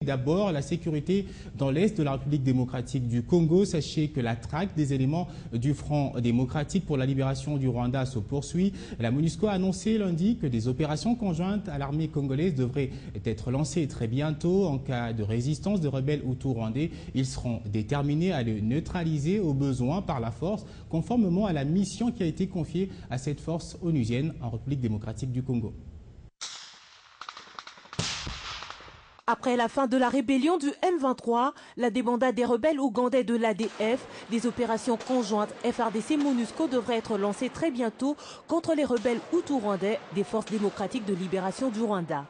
D'abord, la sécurité dans l'est de la République démocratique du Congo. Sachez que la traque des éléments du Front démocratique pour la libération du Rwanda se poursuit. La MONUSCO a annoncé lundi que des opérations conjointes à l'armée congolaise devraient être lancées très bientôt. En cas de résistance de rebelles hutus rwandais, ils seront déterminés à les neutraliser au besoin par la force, conformément à la mission qui a été confiée à cette force onusienne en République démocratique du Congo. Après la fin de la rébellion du M23, la débandade des rebelles ougandais de l'ADF, des opérations conjointes FARDC-MONUSCO devraient être lancées très bientôt contre les rebelles hutus-rwandais des forces démocratiques de libération du Rwanda.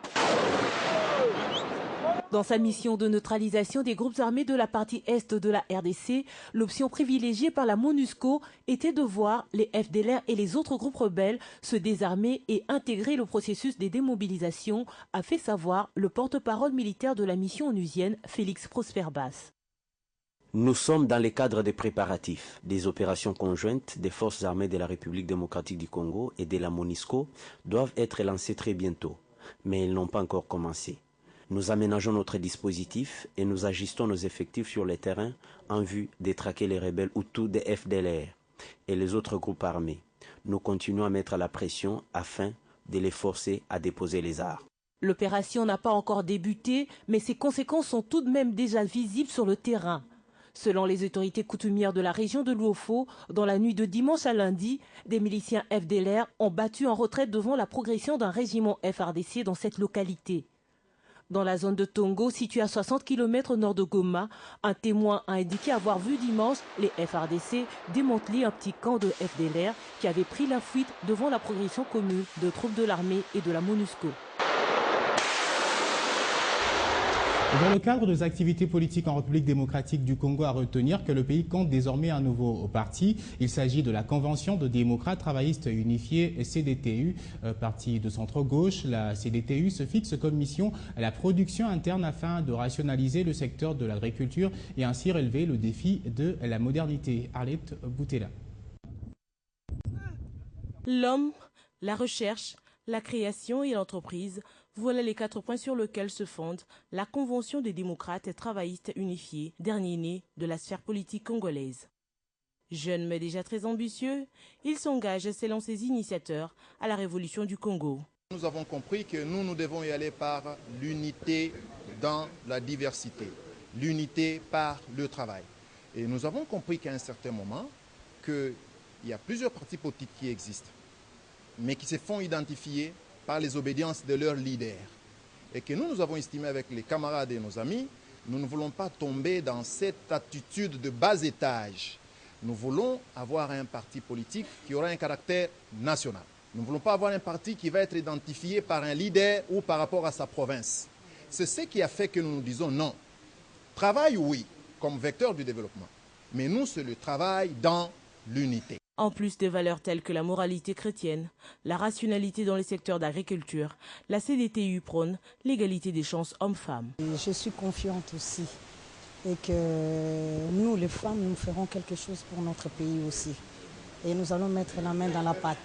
Dans sa mission de neutralisation des groupes armés de la partie est de la RDC, l'option privilégiée par la MONUSCO était de voir les FDLR et les autres groupes rebelles se désarmer et intégrer le processus des démobilisations, a fait savoir le porte-parole militaire de la mission onusienne, Félix Prosper-Basse. Nous sommes dans le cadre des préparatifs des opérations conjointes des forces armées de la République démocratique du Congo et de la MONUSCO doivent être lancées très bientôt, mais elles n'ont pas encore commencé. Nous aménageons notre dispositif et nous ajustons nos effectifs sur le terrain en vue de traquer les rebelles Hutus des FDLR et les autres groupes armés. Nous continuons à mettre la pression afin de les forcer à déposer les armes. L'opération n'a pas encore débuté, mais ses conséquences sont tout de même déjà visibles sur le terrain. Selon les autorités coutumières de la région de Luofo, dans la nuit de dimanche à lundi, des miliciens FDLR ont battu en retraite devant la progression d'un régiment FARDC dans cette localité. Dans la zone de Tongo, située à 60 km au nord de Goma, un témoin a indiqué avoir vu dimanche les FARDC démanteler un petit camp de FDLR qui avait pris la fuite devant la progression commune de troupes de l'armée et de la MONUSCO. Dans le cadre des activités politiques en République démocratique du Congo, à retenir que le pays compte désormais un nouveau parti. Il s'agit de la Convention de démocrates travaillistes unifiés, CDTU, parti de centre-gauche. La CDTU se fixe comme mission la production interne afin de rationaliser le secteur de l'agriculture et ainsi relever le défi de la modernité. Arlette Boutella. L'homme, la recherche, la création et l'entreprise, voilà les 4 points sur lesquels se fonde la Convention des démocrates travaillistes unifiés, dernier né de la sphère politique congolaise. Jeune mais déjà très ambitieux, il s'engage selon ses initiateurs à la révolution du Congo. Nous avons compris que nous devons y aller par l'unité dans la diversité, l'unité par le travail. Et nous avons compris qu'à un certain moment, qu'il y a plusieurs partis politiques qui existent, mais qui se font identifier par les obédiences de leurs leaders. Et que nous avons estimé avec les camarades et nos amis, nous ne voulons pas tomber dans cette attitude de bas étage. Nous voulons avoir un parti politique qui aura un caractère national. Nous ne voulons pas avoir un parti qui va être identifié par un leader ou par rapport à sa province. C'est ce qui a fait que nous nous disons non. Travail, oui, comme vecteur du développement. Mais nous, c'est le travail dans l'unité. En plus des valeurs telles que la moralité chrétienne, la rationalité dans les secteurs d'agriculture, la CDTU prône l'égalité des chances hommes-femmes. Je suis confiante aussi et que nous, les femmes, nous ferons quelque chose pour notre pays aussi. Et nous allons mettre la main dans la pâte.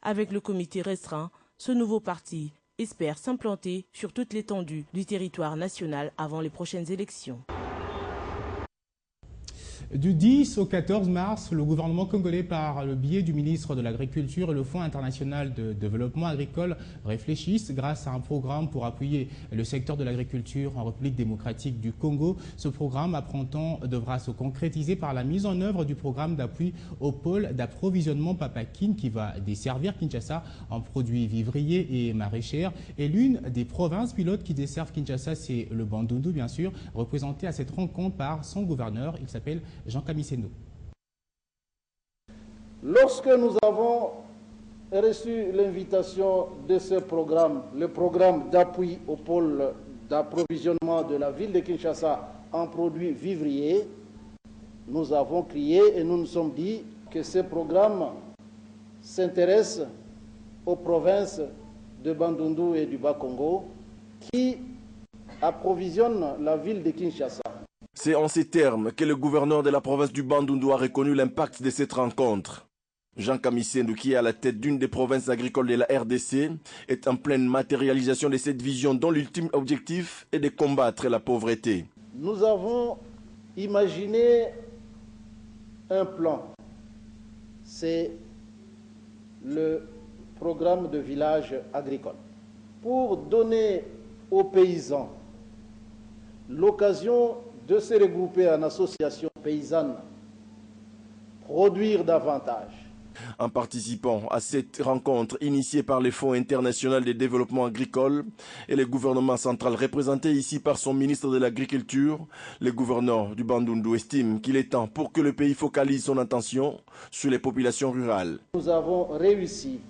Avec le comité restreint, ce nouveau parti espère s'implanter sur toute l'étendue du territoire national avant les prochaines élections. Du 10 au 14 mars, le gouvernement congolais, par le biais du ministre de l'Agriculture et le Fonds international de développement agricole, réfléchissent grâce à un programme pour appuyer le secteur de l'agriculture en République démocratique du Congo. Ce programme, à printemps, devra se concrétiser par la mise en œuvre du programme d'appui au pôle d'approvisionnement Papakine qui va desservir Kinshasa en produits vivriers et maraîchers. Et l'une des provinces pilotes qui desservent Kinshasa, c'est le Bandundu, bien sûr, représenté à cette rencontre par son gouverneur. Il s'appelle Jean Kamisendo. Lorsque nous avons reçu l'invitation de ce programme, le programme d'appui au pôle d'approvisionnement de la ville de Kinshasa en produits vivriers, nous avons crié et nous nous sommes dit que ce programme s'intéresse aux provinces de Bandundu et du Bas-Congo qui approvisionnent la ville de Kinshasa. C'est en ces termes que le gouverneur de la province du Bandundu a reconnu l'impact de cette rencontre. Jean Kamisendo, qui est à la tête d'une des provinces agricoles de la RDC, est en pleine matérialisation de cette vision dont l'ultime objectif est de combattre la pauvreté. Nous avons imaginé un plan. C'est le programme de village agricole pour donner aux paysans l'occasion de se regrouper en association paysanne, produire davantage. En participant à cette rencontre initiée par les Fonds internationaux de développement agricole et le gouvernement central représenté ici par son ministre de l'Agriculture, le gouverneur du Bandundu estime qu'il est temps pour que le pays focalise son attention sur les populations rurales. Nous avons réussi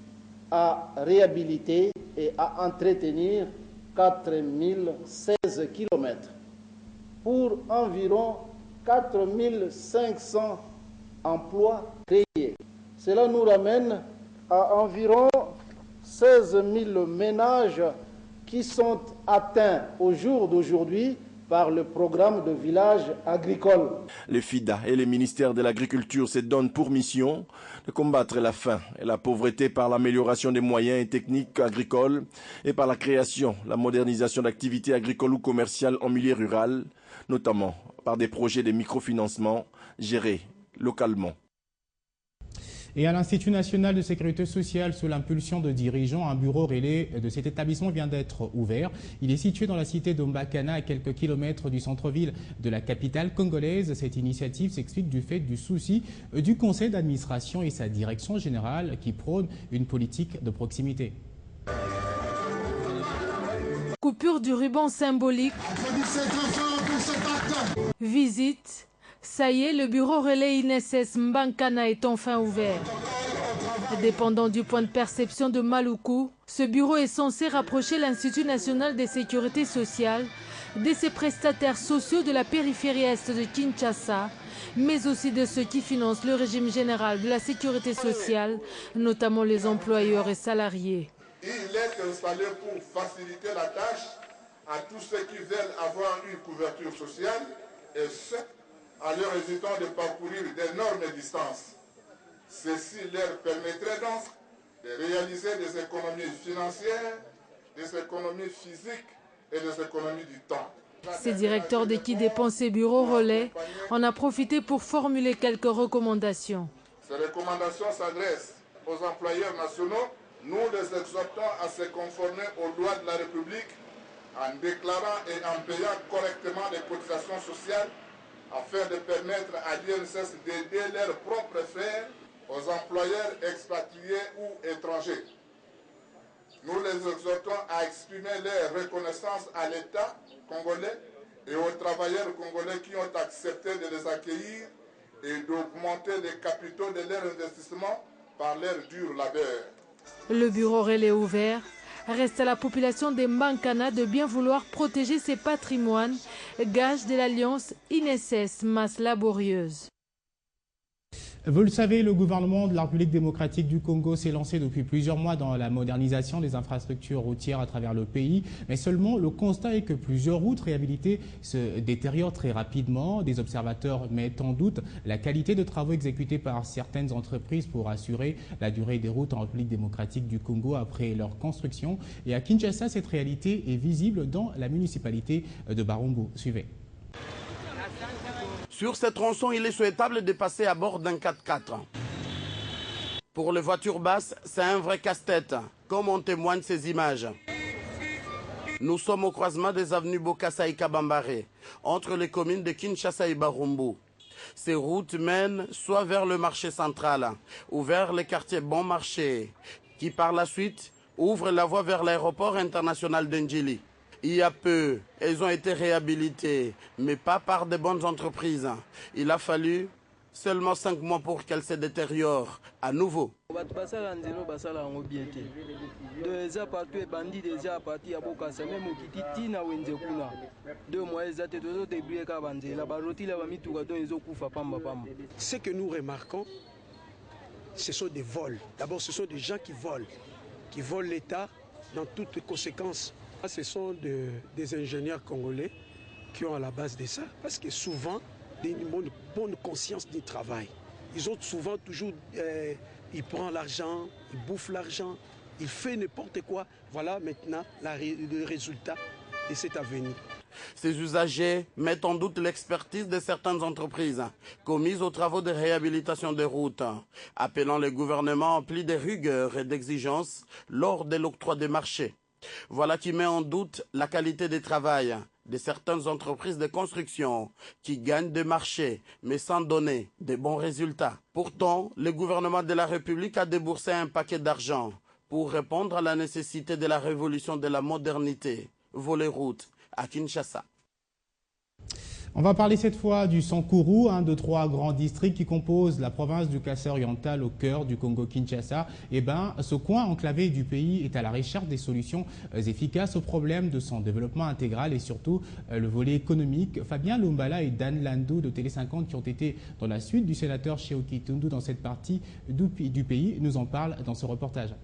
à réhabiliter et à entretenir 4016 km pour environ 4500 emplois créés. Cela nous ramène à environ 16 000 ménages qui sont atteints au jour d'aujourd'hui par le programme de village agricole. Les FIDA et les ministères de l'Agriculture se donnent pour mission de combattre la faim et la pauvreté par l'amélioration des moyens et techniques agricoles et par la création, la modernisation d'activités agricoles ou commerciales en milieu rural, notamment par des projets de microfinancement gérés localement. Et à l'Institut national de sécurité sociale, sous l'impulsion de dirigeants, un bureau relais de cet établissement vient d'être ouvert. Il est situé dans la cité d'Ombakana, à quelques kilomètres du centre-ville de la capitale congolaise. Cette initiative s'explique du fait du souci du conseil d'administration et sa direction générale qui prône une politique de proximité. Coupure du ruban symbolique. Visite. Ça y est, le bureau relais INSS Mbankana est enfin ouvert. Dépendant du point de perception de Maluku, ce bureau est censé rapprocher l'Institut national de sécurité sociale de ses prestataires sociaux de la périphérie est de Kinshasa, mais aussi de ceux qui financent le régime général de la sécurité sociale, notamment les employeurs et salariés. Il est installé pour faciliter la tâche à tous ceux qui veulent avoir une couverture sociale et ceux à leur hésitant de parcourir d'énormes distances. Ceci leur permettrait donc de réaliser des économies financières, des économies physiques et des économies du temps. Ces directeurs de qui dépensent ces bureaux relais en a profité pour formuler quelques recommandations. Ces recommandations s'adressent aux employeurs nationaux. Nous les exhortons à se conformer aux lois de la République en déclarant et en payant correctement les cotisations sociales afin de permettre à l'INSS d'aider leurs propres frères, aux employeurs expatriés ou étrangers. Nous les exhortons à exprimer leur reconnaissance à l'État congolais et aux travailleurs congolais qui ont accepté de les accueillir et d'augmenter les capitaux de leur investissement par leur dur labeur. Le bureau relais ouvert. Reste à la population des Mbankana de bien vouloir protéger ses patrimoines, gage de l'alliance INSS masse laborieuse. Vous le savez, le gouvernement de la République démocratique du Congo s'est lancé depuis plusieurs mois dans la modernisation des infrastructures routières à travers le pays. Mais seulement, le constat est que plusieurs routes réhabilitées se détériorent très rapidement. Des observateurs mettent en doute la qualité de travaux exécutés par certaines entreprises pour assurer la durée des routes en République démocratique du Congo après leur construction. Et à Kinshasa, cette réalité est visible dans la municipalité de Barumbu. Suivez. Sur ces tronçons, il est souhaitable de passer à bord d'un 4x4. Pour les voitures basses, c'est un vrai casse-tête, comme en témoignent ces images. Nous sommes au croisement des avenues Bokassa et Kabambare, entre les communes de Kinshasa et Barumbu. Ces routes mènent soit vers le marché central, ou vers les quartiers Bon Marché, qui par la suite ouvrent la voie vers l'aéroport international d'Ndjili. Il y a peu, elles ont été réhabilitées, mais pas par de bonnes entreprises. Il a fallu seulement 5 mois pour qu'elles se détériorent à nouveau. Ce que nous remarquons, ce sont des vols. D'abord, ce sont des gens qui volent l'État dans toutes les conséquences. Ce sont des ingénieurs congolais qui ont à la base de ça, parce que souvent, une bonne conscience du travail. Ils ont souvent toujours il prend l'argent, il bouffe l'argent, il fait n'importe quoi. Voilà maintenant le résultat de cet avenir. Ces usagers mettent en doute l'expertise de certaines entreprises commises aux travaux de réhabilitation des routes, appelant le gouvernement à plus de rigueur et d'exigence lors de l'octroi des marchés. Voilà qui met en doute la qualité du travail de certaines entreprises de construction qui gagnent des marchés mais sans donner de bons résultats. Pourtant, le gouvernement de la République a déboursé un paquet d'argent pour répondre à la nécessité de la révolution de la modernité. Volet route à Kinshasa. On va parler cette fois du Sankuru, un de 3 grands districts qui composent la province du Kassai oriental au cœur du Congo-Kinshasa. Ce coin enclavé du pays est à la recherche des solutions efficaces aux problèmes de son développement intégral et surtout le volet économique. Fabien Lumbala et Dan Landou de Télé 50 qui ont été dans la suite du sénateur Sheoki Tundu dans cette partie du pays nous en parlent dans ce reportage.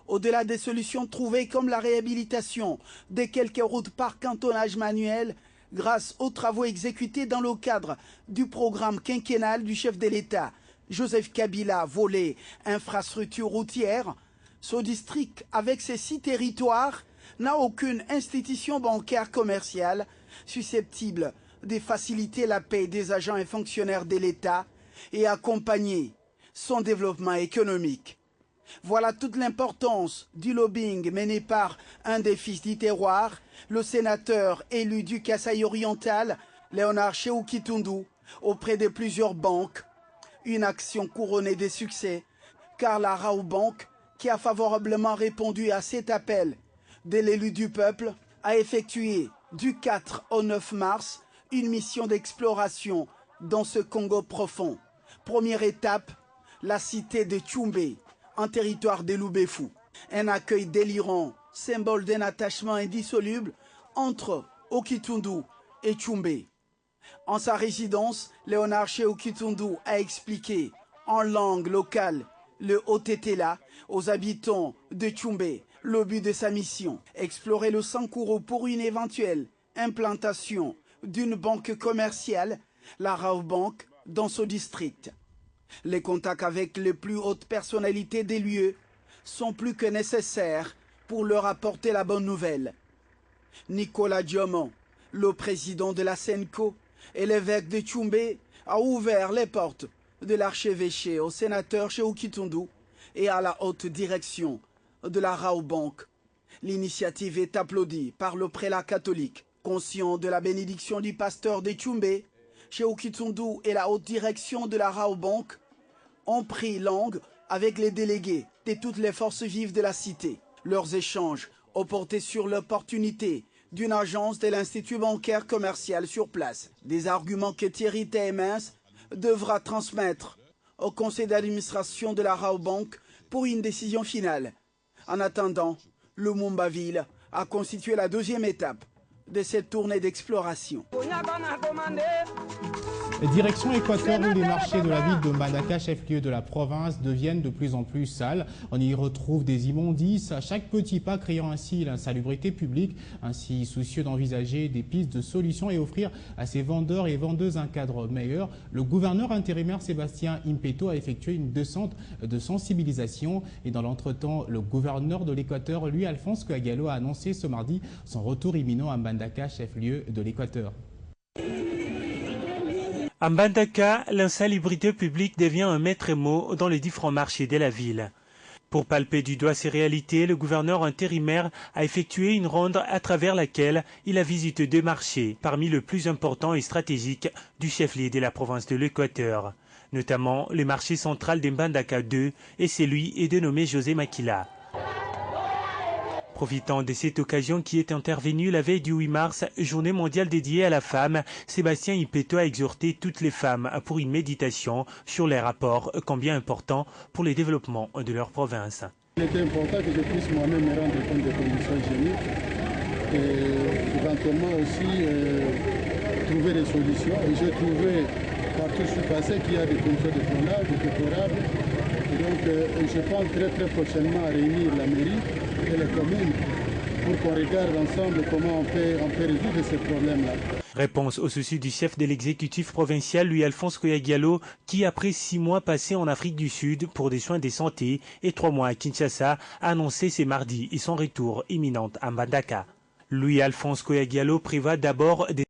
Au-delà des solutions trouvées comme la réhabilitation de quelques routes par cantonnage manuel, grâce aux travaux exécutés dans le cadre du programme quinquennal du chef de l'État, Joseph Kabila, volet infrastructure routière, ce district, avec ses 6 territoires, n'a aucune institution bancaire commerciale susceptible de faciliter la paie des agents et fonctionnaires de l'État et accompagner son développement économique. Voilà toute l'importance du lobbying mené par un des fils du terroir, le sénateur élu du Kassai oriental, Léonard Sheoki Tundu, auprès de plusieurs banques. Une action couronnée de succès, car la Raobank, qui a favorablement répondu à cet appel de l'élu du peuple, a effectué du 4 au 9 mars une mission d'exploration dans ce Congo profond. Première étape, la cité de Tchoumbé, en territoire de Lubefou. Un accueil délirant, symbole d'un attachement indissoluble entre Okitundu et Tchoumbé. En sa résidence, Léonard Sheoki Tundu a expliqué en langue locale, le Otetela, aux habitants de Tchoumbé, le but de sa mission, explorer le Sankuru pour une éventuelle implantation d'une banque commerciale, la Raobank, dans ce district. Les contacts avec les plus hautes personnalités des lieux sont plus que nécessaires pour leur apporter la bonne nouvelle. Nicolas Diomon, le président de la Senco et l'évêque de Tchoumbé, a ouvert les portes de l'archevêché au sénateur Sheoki Tundu et à la haute direction de la Raobank. L'initiative est applaudie par le prélat catholique, conscient de la bénédiction du pasteur de Tchoumbé. Sheoki Tundu et la haute direction de la Raobank ont pris langue avec les délégués de toutes les forces vives de la cité. Leurs échanges ont porté sur l'opportunité d'une agence de l'Institut bancaire commercial sur place. Des arguments que Thierry Témens devra transmettre au conseil d'administration de la Raobank pour une décision finale. En attendant, le Mumbaville a constitué la 2e étape de cette tournée d'exploration. Direction Équateur, où les marchés de la ville de Mbandaka, chef-lieu de la province, deviennent de plus en plus sales. On y retrouve des immondices à chaque petit pas, créant ainsi l'insalubrité publique. Ainsi, soucieux d'envisager des pistes de solutions et offrir à ses vendeurs et vendeuses un cadre meilleur, le gouverneur intérimaire Sébastien Impeto a effectué une descente de sensibilisation. Et dans l'entretemps, le gouverneur de l'Équateur, lui, Alphonse Kouagalo, a annoncé ce mardi son retour imminent à Mbandaka, chef-lieu de l'Équateur. À Mbandaka, l'insalubrité publique devient un maître mot dans les différents marchés de la ville. Pour palper du doigt ces réalités, le gouverneur intérimaire a effectué une ronde à travers laquelle il a visité 2 marchés, parmi les plus importants et stratégiques du chef-lieu de la province de l'Équateur, notamment le marché central de Mbandaka 2 et celui est dénommé José Maquila. Profitant de cette occasion qui est intervenue la veille du 8 mars, journée mondiale dédiée à la femme, Sébastien Impeto a exhorté toutes les femmes pour une méditation sur les rapports combien importants pour le développement de leur province. Il était important que je puisse moi-même me rendre compte des conditions hygiéniques et éventuellement aussi trouver des solutions. Et j'ai trouvé partout où je suis passé qu'il y a des conditions de tournage, déplorables. Et donc je pense très prochainement à réunir la mairie et les communes pour qu'on regarde ensemble comment on peut résoudre ce problème-là. Réponse au souci du chef de l'exécutif provincial, Louis-Alphonse Koya-Diallo, qui après 6 mois passés en Afrique du Sud pour des soins de santé et 3 mois à Kinshasa, a annoncé ce mardi son retour imminent à Mbandaka. Louis-Alphonse Koya-Diallo prévoit d'abord des